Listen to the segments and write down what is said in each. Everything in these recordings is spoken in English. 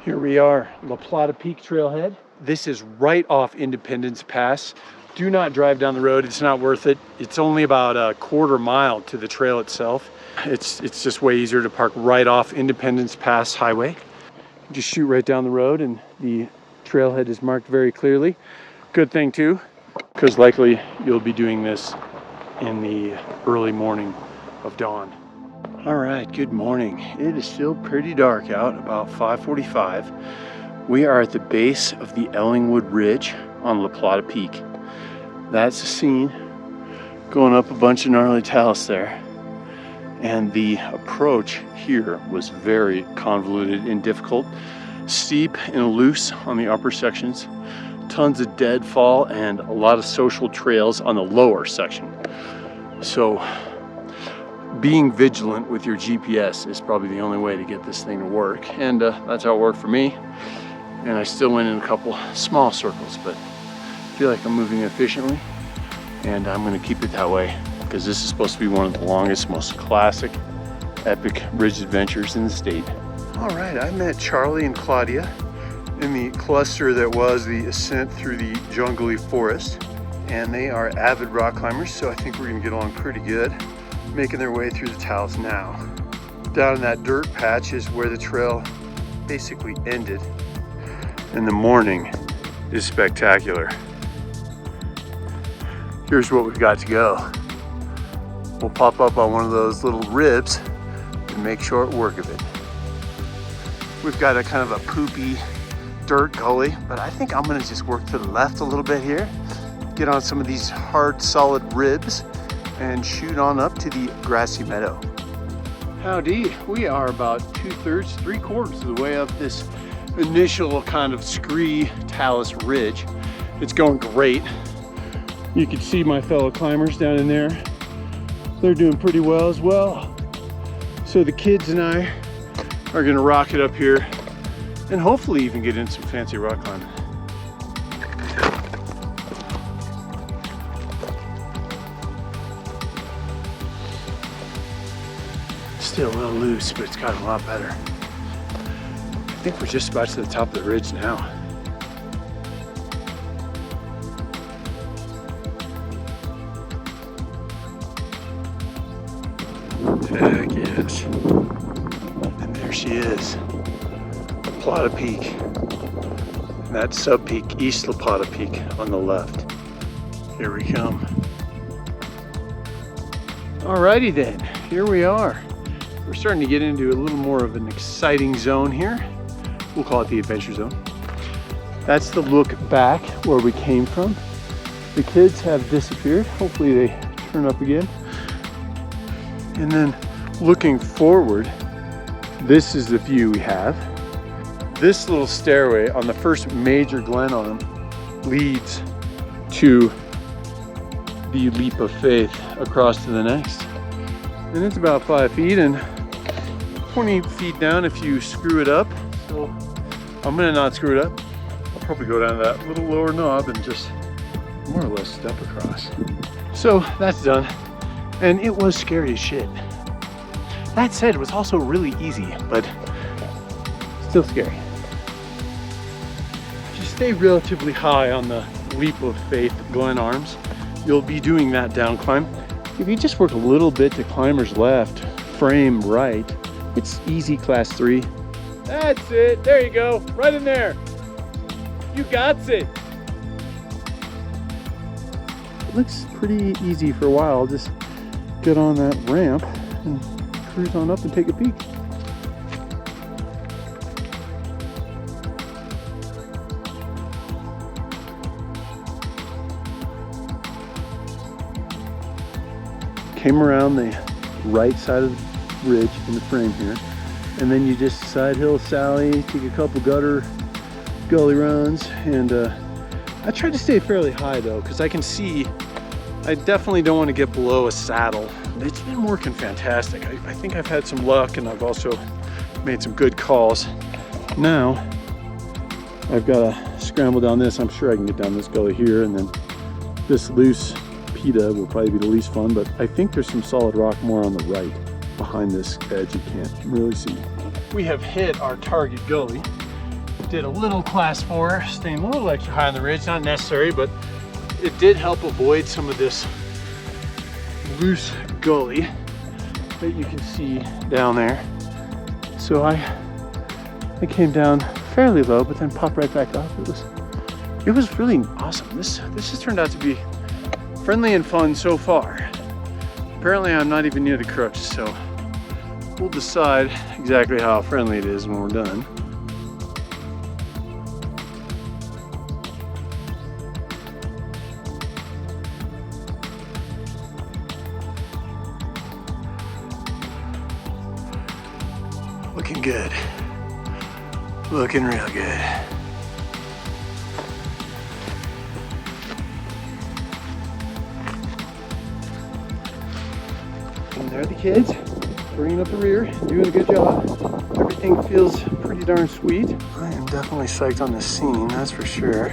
Here we are, La Plata Peak trailhead. This is right off Independence Pass. Do not drive down the road, it's not worth it. It's only about a quarter mile to the trail itself. It's just way easier to park right off Independence Pass Highway. Just shoot right down the road and the trailhead is marked very clearly. Good thing too, because likely you'll be doing this in the early morning of dawn. All right, good morning. It is still pretty dark out, about 5:45. We are at the base of the Ellingwood Ridge on La Plata Peak. That's the scene, going up a bunch of gnarly talus there. And the approach here was very convoluted and difficult. Steep and loose on the upper sections, tons of deadfall, and a lot of social trails on the lower section. So being vigilant with your GPS is probably the only way to get this thing to work. And that's how it worked for me. And I still went in a couple small circles, but I feel like I'm moving efficiently. And I'm gonna keep it that way because this is supposed to be one of the longest, most classic, epic ridge adventures in the state. All right, I met Charlie and Claudia in the cluster that was the ascent through the jungly forest. And they are avid rock climbers, so I think we're gonna get along pretty good. Making their way through the talus now. Down in that dirt patch is where the trail basically ended. And the morning is spectacular. Here's what we've got to go. We'll pop up on one of those little ribs and make short work of it. We've got a kind of a poopy dirt gully, but I think I'm gonna just work to the left a little bit here, get on some of these hard, solid ribs, and shoot on up to the grassy meadow. Howdy, we are about 2/3, 3/4 of the way up this initial kind of scree talus ridge. It's going great. You can see my fellow climbers down in there. They're doing pretty well as well. So the kids and I are gonna rock it up here and hopefully even get in some fancy rock climbing. Still a little loose, but it's gotten a lot better. I think we're just about to the top of the ridge now. Heck yes. And there she is, Plata Peak. And that sub-peak, East La Plata Peak on the left. Here we come. Alrighty then, here we are. We're starting to get into a little more of an exciting zone here. We'll call it the adventure zone. That's the look back where we came from. The kids have disappeared. Hopefully they turn up again. And then looking forward, this is the view we have. This little stairway on the first major glen arm leads to the leap of faith across to the next. And it's about 5 feet and 20 feet down if you screw it up. So I'm gonna not screw it up. I'll probably go down to that little lower knob and just more or less step across. So that's done. And it was scary as shit. That said, it was also really easy, but still scary. Just stay relatively high on the leap of faith glen arms. You'll be doing that down climb. If you just work a little bit to climber's left, frame right, it's easy class 3. That's it, there you go, right in there. You got it. It looks pretty easy for a while. Just get on that ramp and cruise on up and take a peek. Came around the right side of the ridge in the frame here, and then you just side hill sally, take a couple gully runs, and I tried to stay fairly high though, because I can see I definitely don't want to get below a saddle. It's been working fantastic. I think I've had some luck, and I've also made some good calls. Now I've got to scramble down this. I'm sure I can get down this gully here, and then this loose pita will probably be the least fun, but I think there's some solid rock more on the right behind this edge you can't really see. We have hit our target gully, did a little class 4, staying a little extra high on the ridge. Not necessary, but it did help avoid some of this loose gully that you can see down there. So I came down fairly low, but then popped right back up. It was really awesome. This has turned out to be friendly and fun so far. Apparently I'm not even near the crooks, so we'll decide exactly how friendly it is when we're done. Looking good. Looking real good. And there are the kids, bringing up the rear, doing a good job. Everything feels pretty darn sweet. I am definitely psyched on this scene, that's for sure.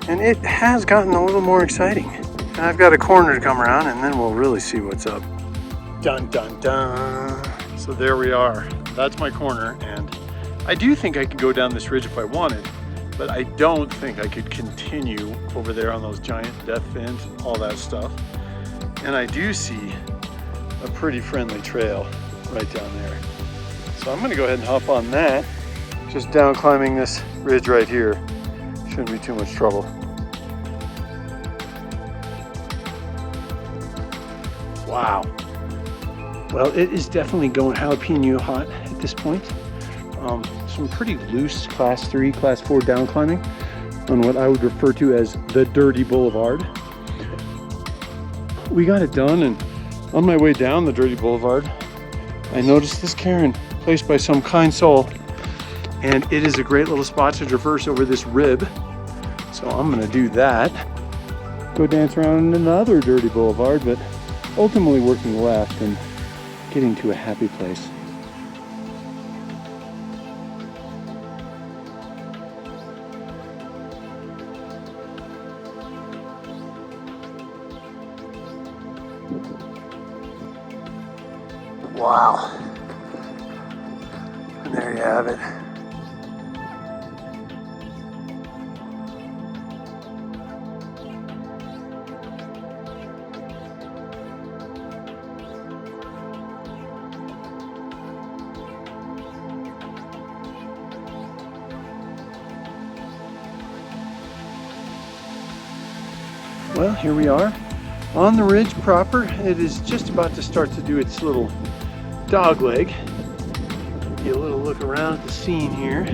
And it has gotten a little more exciting. And I've got a corner to come around, and then we'll really see what's up. Dun dun dun. So there we are. That's my corner, and I do think I could go down this ridge if I wanted, but I don't think I could continue over there on those giant death fins and all that stuff. And I do see a pretty friendly trail right down there. So I'm gonna go ahead and hop on that. Just down climbing this ridge right here. Shouldn't be too much trouble. Wow. Well, it is definitely going jalapeno hot at this point. Some pretty loose class 3, class 4 down climbing on what I would refer to as the dirty boulevard. We got it done, and on my way down the dirty boulevard, I noticed this cairn placed by some kind soul, and it is a great little spot to traverse over this rib. So I'm gonna do that. Go dance around another dirty boulevard, but ultimately working left and getting to a happy place. Wow. And there you have it. Well, here we are on the ridge proper. It is just about to start to do its little dog leg. Get a little look around at the scene here.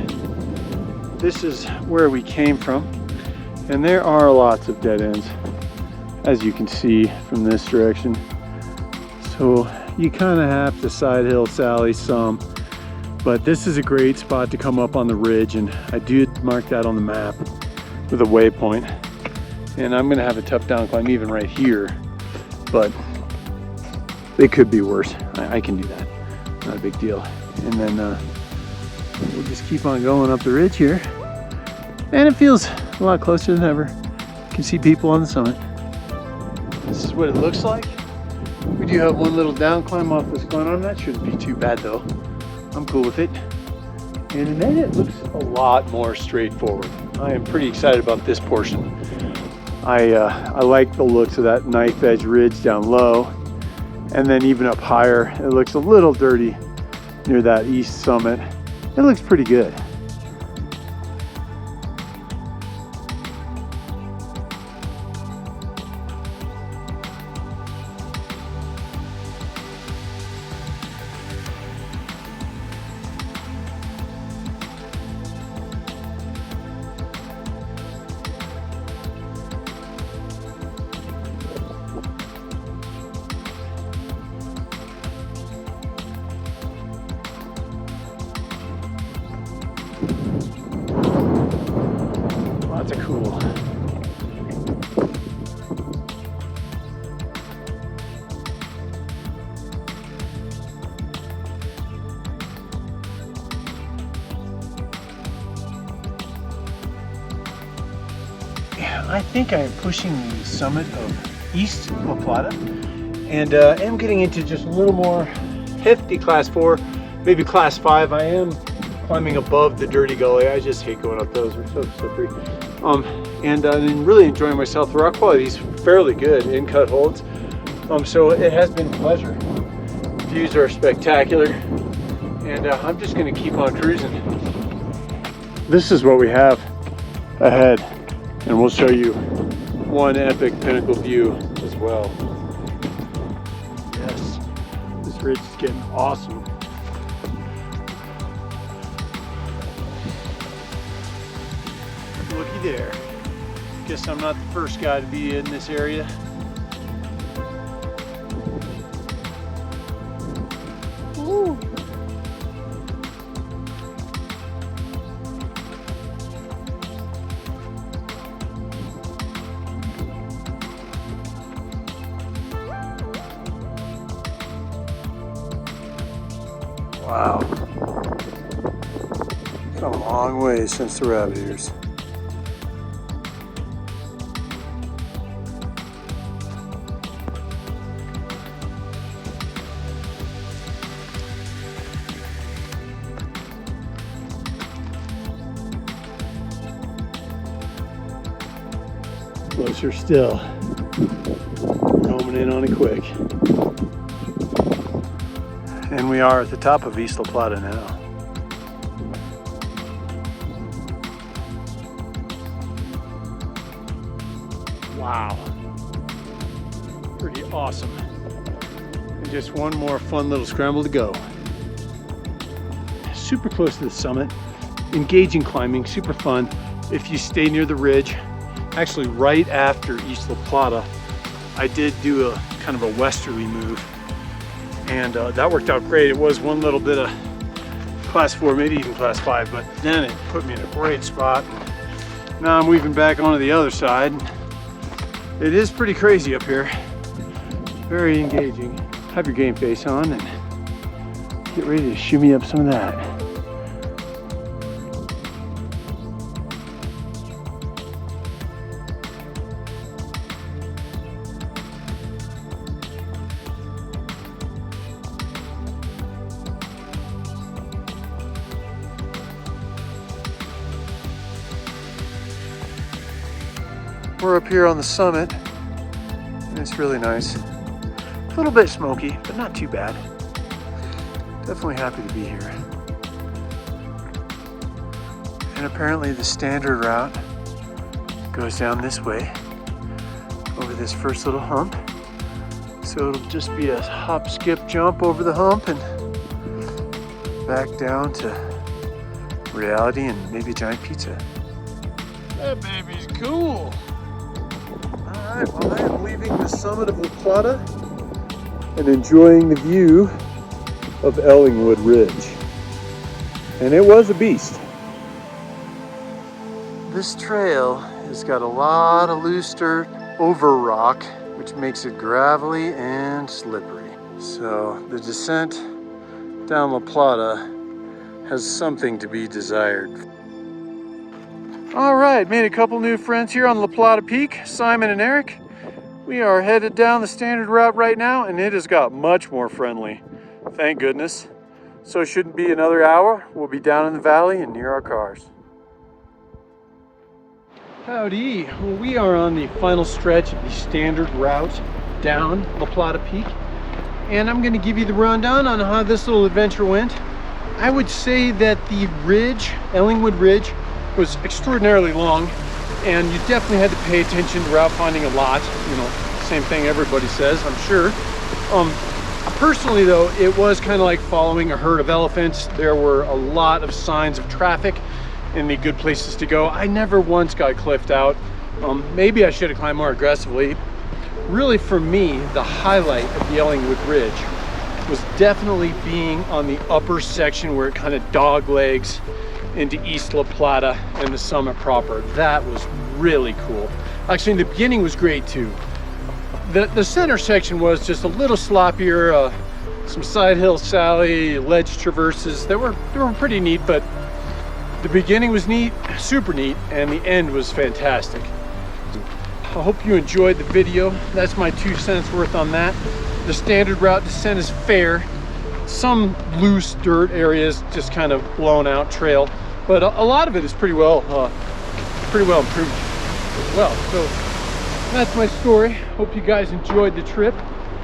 This is where we came from, and there are lots of dead ends, as you can see from this direction. So you kind of have to side hill sally some, but this is a great spot to come up on the ridge, and I did mark that on the map with a waypoint. And I'm gonna have a tough down climb even right here, but it could be worse. I can do that, not a big deal. And then we'll just keep on going up the ridge here. And it feels a lot closer than ever. You can see people on the summit. This is what it looks like. We do have one little down climb off this going on. That shouldn't be too bad though. I'm cool with it. And then it looks a lot more straightforward. I am pretty excited about this portion. I like the looks of that knife edge ridge down low, and then even up higher it looks a little dirty near that east summit. It looks pretty good. Lots of cool. Yeah, I think I am pushing the summit of East La Plata, and am getting into just a little more hefty class 4, maybe class 5. I am climbing above the dirty gully. I just hate going up those, they're so slippery. And really enjoying myself. The rock quality is fairly good in cut holds. So it has been a pleasure. Views are spectacular. And I'm just gonna keep on cruising. This is what we have ahead. And we'll show you one epic pinnacle view as well. Yes, this ridge is getting awesome. Looky there. Guess I'm not the first guy to be in this area. Woo. Wow. Come a long way since the rabbit ears. Closer still. Homing in on it quick. And we are at the top of East La Plata now. Wow. Pretty awesome. And just one more fun little scramble to go. Super close to the summit. Engaging climbing, super fun. If you stay near the ridge, actually right after East La Plata, I did do a kind of a westerly move. And that worked out great. It was one little bit of class 4, maybe even class 5, but then it put me in a great spot. Now I'm weaving back onto the other side. It is pretty crazy up here. Very engaging. Have your game face on and get ready to shimmy up some of that. We're up here on the summit, and it's really nice. A little bit smoky, but not too bad. Definitely happy to be here. And apparently the standard route goes down this way, over this first little hump. So it'll just be a hop, skip, jump over the hump and back down to reality and maybe a giant pizza. That baby's cool. Alright, well I am leaving the summit of La Plata and enjoying the view of Ellingwood Ridge. And it was a beast. This trail has got a lot of loose dirt over rock, which makes it gravelly and slippery. So the descent down La Plata has something to be desired. All right, made a couple new friends here on La Plata Peak, Simon and Eric. We are headed down the standard route right now, and it has got much more friendly. Thank goodness. So it shouldn't be another hour. We'll be down in the valley and near our cars. Howdy. Well, we are on the final stretch of the standard route down La Plata Peak. And I'm gonna give you the rundown on how this little adventure went. I would say that the ridge, Ellingwood Ridge, was extraordinarily long, and you definitely had to pay attention to route finding a lot. You know, same thing everybody says, I'm sure. Personally though, it was kind of like following a herd of elephants. There were a lot of signs of traffic and the good places to go. I never once got cliffed out. Maybe I should have climbed more aggressively. Really for me, the highlight of the Ellingwood Ridge was definitely being on the upper section where it kind of dog legs into East La Plata and the summit proper. That was really cool. Actually, the beginning was great too. The center section was just a little sloppier, some side hill sally, ledge traverses. They were pretty neat, but the beginning was neat, super neat, and the end was fantastic. I hope you enjoyed the video. That's my 2 cents worth on that. The standard route descent is fair. some loose dirt areas, just kind of blown out trail, but a lot of it is pretty well improved as well. So that's my story. Hope you guys enjoyed the trip,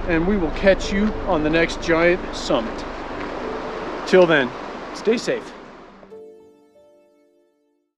and we will catch you on the next giant summit. Till then, stay safe.